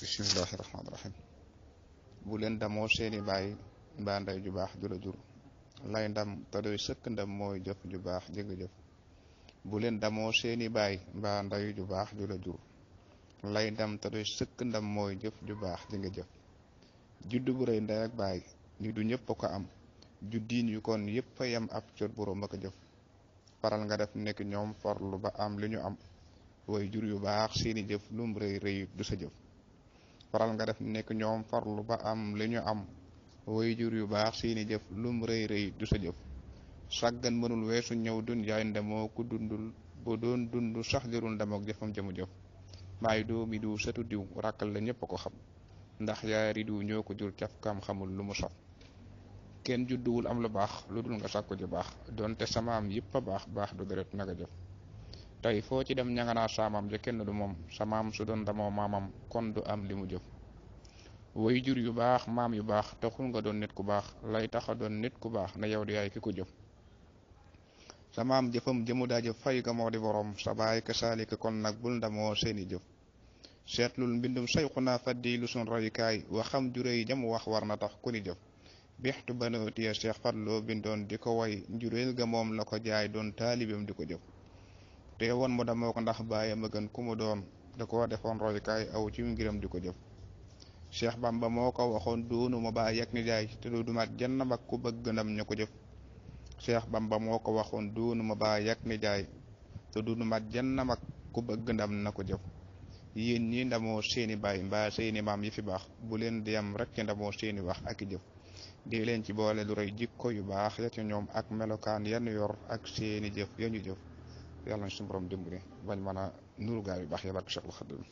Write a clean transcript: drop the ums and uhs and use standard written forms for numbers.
bismillahi rahmaani rahim bu leen damoo seeni baay mbaa ndey ju baax ju la jur lay ndam te doy sëkk ndam mooy jëf ju baax ji nga jëf bu leen damoo seeni baay mbaa ndey ju baax ju la jur lay ndam te doy sëkk ndam mooy jëf ju baax ji nga jëf juddu bu rëy ndey ak baay ni du ñëpp ko am juddiin yu kon yëpp a yem ab cot boroom ak a jëf faral nga def nekk ñoom farlu ba am li ñu am way jur yu baax seeni jëf lum rëy rëy du sa jëf faral nga def nekk ñoom farlu ba am li ñu am way jur yu baax seeni jëf lum rëy rëy du sa jëf sàggan mënul weesu ñëw dun yaay ndemoo ku dundul ba doon dund sax jërul ndemook jëfam jëmu jëf maay doomi du sëtu diw ràkkal la ñëpp a ko xam ndax yaari diw ñoo ko jur caf kam xamul lu mu saf kenn judduwul am lu baax lu dul nga sàkku ji baax donte samaam yëpp a baax du deret naka jëf tey foo ci dem ñanganaa saamam ja kenn du moom samaam su doon damoo maamam kon du am li mu jëf way jur yu baax maam yu baax taxul nga doon nit ku baax lay taxa doon nit ku baax na yow di yaay ki ko jëf sa maam jëfam jëmu daa jëf fay ga moo di boroom sa baay ka saalika kon nag bul ndamoo seeni jëf seetlul mbindum sayxunaa faddi lu sun royukaay waxam juréy jam wax war na tax ku ni jëf bixtu banootiya Cheikh Fadloo bindoon di ko way njuréel ga moom la ko jaay doon taalibeem di ko jëf te woon mu damoo ko ndax baayam a gën ku mu doon da ko defoon royukaay aw ci ngiram di ko jëf Cheikh Bamba moo ko waxoon doonu ma baay yak ni jaay te du mat jenn mag ku bëgg ndam ñu ko jëf Cheikh Bamba moo ko waxoon doonu ma baay yak ni jaay te du mat jenn mag ku bëgg ndam na ko jëf yéen ñi ndamoo seeni baay mbaa seeni maam yi fi baax bu leen di am rek ci ndamoo seeni wax ak i jëf di leen ci boole lu rëy jikko yu baax ya ci ñoom ak melokaan yenn yor ak seeni jëf ya ñu jëf yàlla na suñu borom dimbali bañ mën a nuru gaay yu baax ya barke Cheikhul Khadim